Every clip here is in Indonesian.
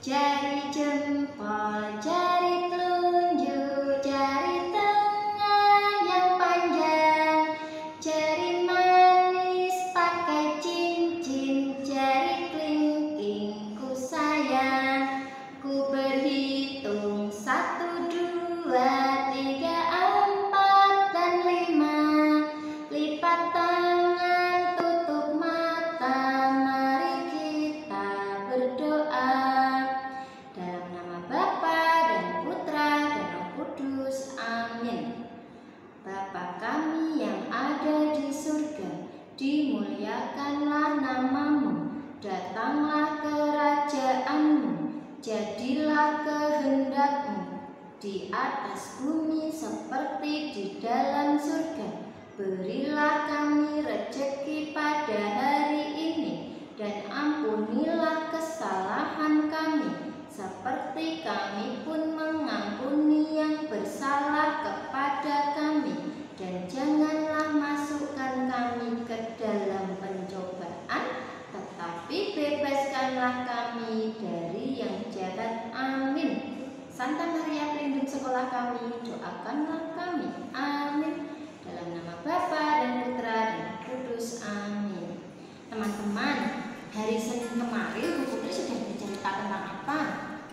Jari jempol, jari telunjuk, jari tengah yang panjang, jari manis pakai cincin, jari kelingking ku sayang. Ku berhitung 1, 2, 3, 4, dan 5. Lipat tangan, tutup mata, mari kita berdoa. Dalam nama Bapa dan Putra dan Roh Kudus, amin. Bapa kami yang ada di surga, dimuliakanlah namamu, datanglah kerajaanmu, jadilah kehendakmu di atas bumi seperti di dalam surga. Berilah kami rezeki pada hari ini, dan ampunilah kesalahan kami, seperti kami pun mengampuni yang bersalah kepada kami. Dan janganlah masukkan kami ke dalam pencobaan, tetapi bebaskanlah kami dari yang jahat. Amin. Santa Maria pelindung sekolah kami, doakanlah kami. Amin. Dalam nama Bapa dan Putra dan Roh Kudus, amin. Teman-teman, hari Senin kemarin Bu Putri sudah bercerita tentang apa?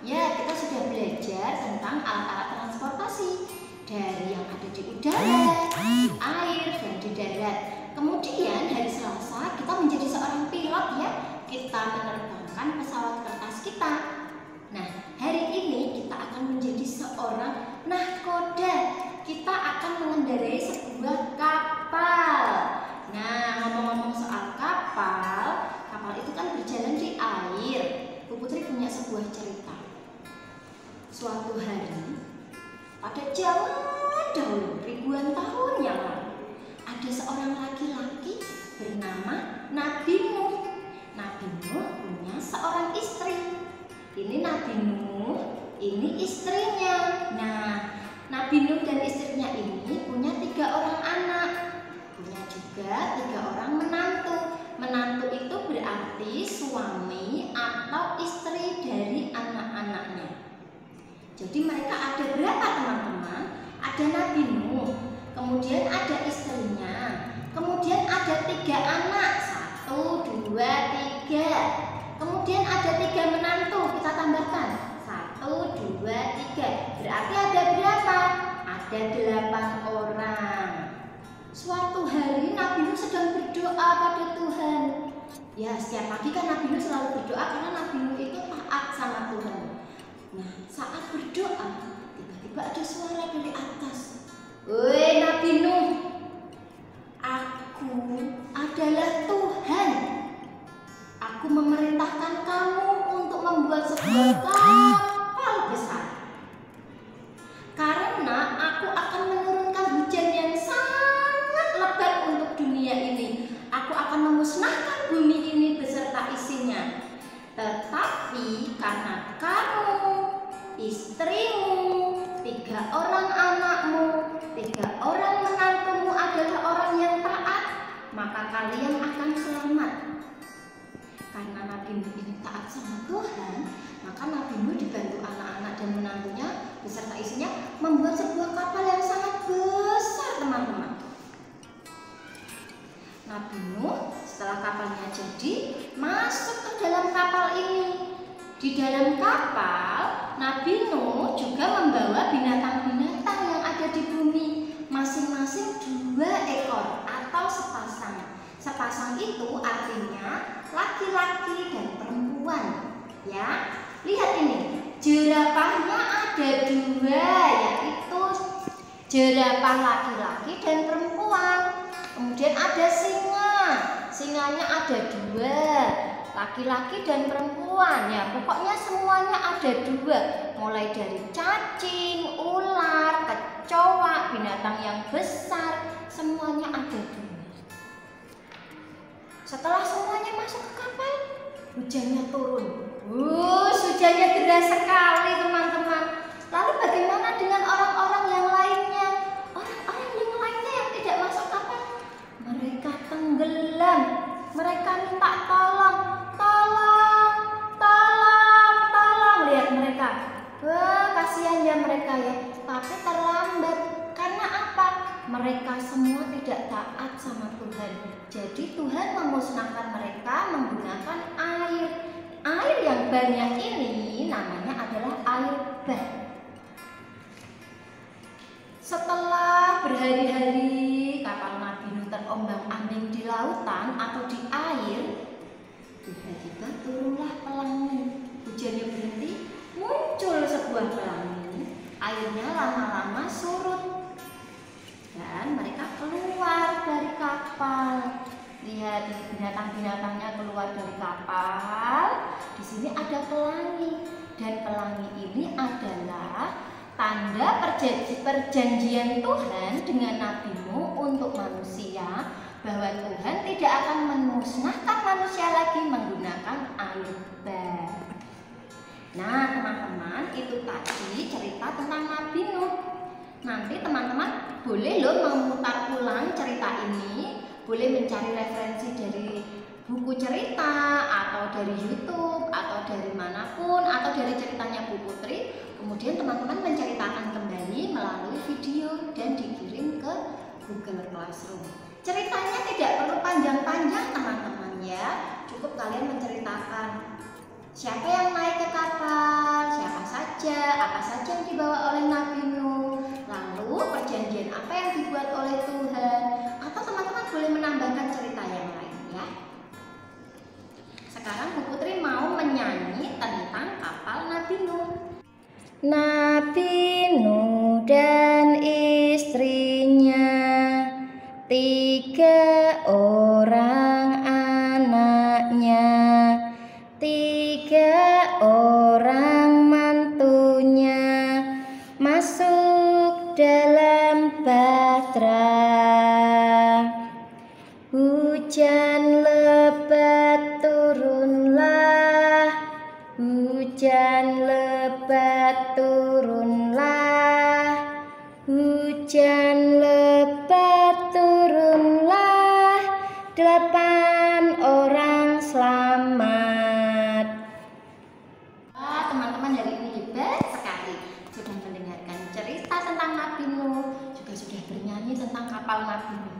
Ya, kita sudah belajar tentang alat-alat transportasi, dari yang ada di udara, di air, dan di darat. Kemudian hari Selasa kita menjadi seorang pilot ya. Kita menerbangkan pesawat kertas kita. Nah, hari ini kita akan menjadi seorang nahkoda. Kita akan mengendarai sebuah kapal. Nah, ngomong-ngomong soal kapal, kapal itu kan berjalan di air. Bu Putri punya sebuah cerita. Suatu hari, pada zaman dahulu, ribuan tahun yang lalu, ada seorang laki-laki bernama Nabi Nuh. Nabi Nuh punya seorang istri. Ini Nabi Nuh, ini istrinya. Nah, Nabi Nuh dan istrinya ini punya 3 orang anak, punya juga 3 orang menantu. Menantu itu berarti suami atau istri dari anak-anaknya. Jadi mereka ada berapa teman-teman? Ada Nabi Nuh, kemudian ada istrinya, kemudian ada 3 anak, 1, 2, 3. Kemudian ada 3 menantu, kita tambahkan 1, 2, 3. Berarti ada berapa? Ada 8 orang. Suatu hari Nabi Nuh sedang berdoa pada Tuhan. Ya, setiap pagi kan Nabi Nuh selalu berdoa karena Nabi Nuh itu taat sama Tuhan. Nah, saat berdoa, tiba-tiba ada suara dari atas. Woi Nabi Nuh, aku adalah Tuhan. Aku memerintahkan kamu untuk membuat sebuah kapal besar. Karena aku akan menurunkan hujan yang sangat lebat untuk dunia ini. Aku akan memusnahkan bumi ini beserta isinya. Tetapi karena kamu, istrimu, 3 orang anakmu, 3 orang menantumu adalah orang yang taat, maka kalian akan selamat. Karena Nabi Nuh ini taat sama Tuhan, maka Nabi Nuh dibantu anak-anak dan menantunya beserta isinya membuat sebuah kapal yang sangat besar, teman-teman. Nabi Nuh setelah kapalnya jadi, masuk ke dalam kapal ini. Di dalam kapal, Nabi Nuh juga membawa binatang-binatang yang ada di bumi, masing-masing 2 ekor atau sepasang. Sepasang itu artinya laki-laki dan perempuan. Ya, lihat ini, jerapahnya ada 2, yaitu jerapah laki-laki dan perempuan. Kemudian ada singa, singanya ada 2, laki-laki dan perempuan. Ya, pokoknya semuanya ada 2, mulai dari cacing, ular, kecoa, binatang yang besar, semuanya ada 2. Setelah semuanya masuk ke kapal, hujannya turun. Hujannya deras sekali, teman-teman. Lalu bagaimana dengan orang-orang yang lainnya? Orang-orang yang lainnya yang tidak masuk kapal, mereka tenggelam. Mereka minta tolong, tolong, tolong, tolong. mereka semua tidak taat sama Tuhan. Jadi Tuhan memusnahkan mereka menggunakan air. Air yang banyak ini namanya adalah air bah. Setelah berhari-hari kapal Nabi Nuh terombang-ambing di lautan atau di air, tiba-tiba turunlah pelangi. Hujannya berhenti, muncul sebuah pelangi. Airnya lama-lama surut dan mereka keluar dari kapal. Lihat binatang-binatangnya keluar dari kapal. Di sini ada pelangi dan pelangi ini adalah tanda perjanjian Tuhan dengan Nabi Nuh untuk manusia, bahwa Tuhan tidak akan memusnahkan manusia lagi menggunakan air bah. Nah teman-teman, itu tadi cerita tentang Nabi Nuh. Nanti teman-teman boleh loh memutar ulang cerita ini, boleh mencari referensi dari buku cerita atau dari YouTube atau dari manapun atau dari ceritanya Bu Putri. Kemudian teman-teman menceritakan kembali melalui video dan dikirim ke Google Classroom. Ceritanya tidak perlu panjang-panjang teman-teman ya, cukup kalian menceritakan siapa yang naik ke kapal, siapa saja, apa saja yang dibawa oleh Nabi Nuh, lalu perjanjian apa yang dibuat oleh Tuhan, atau teman-teman boleh menambahkan cerita yang lain ya. Sekarang Bu Putri mau menyanyi tentang kapal Nabi Nuh. Nabi Nuh dan istrinya, 3 orang anaknya, 3 orang mantunya masuk dalam bahtera. Hujan lebat turunlah, hujan lebat turunlah, hujan lebat turunlah, 8 orang selamat. Teman-teman hari ini hebat sekali, sudah mendengarkan cerita tentang Nabi Nuh, juga sudah bernyanyi tentang kapal Nabi Nuh.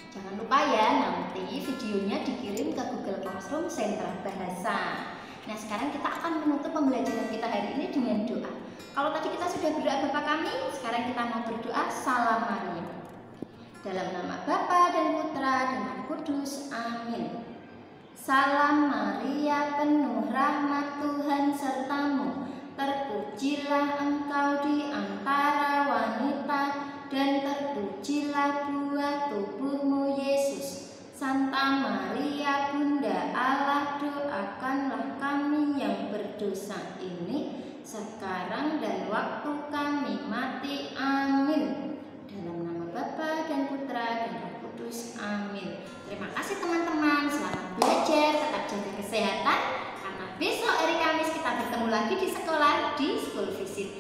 Jangan lupa ya, nanti videonya dikirim ke Google Classroom Sentra Bahasa. Nah sekarang kita akan menutup pembelajaran kita hari ini dengan doa. Kalau tadi kita sudah berdoa Bapa kami, sekarang kita mau berdoa Salam Maria. Dalam nama Bapa dan Putra dan Roh Kudus, amin. Salam Maria, penuh rahmat Tuhan sertamu, terpujilah engkau di antara wanita, dan terpujilah buah tubuhmu Yesus. Santa Maria Bunda Allah, doakanlah kami yang berdosa ini sekarang dan waktu kami mati, amin. Dalam nama Bapa dan Putra dan Roh Kudus, amin. Terima kasih teman-teman, selamat belajar, tetap jaga kesehatan, karena besok hari Kamis kita bertemu lagi di sekolah di School Visit.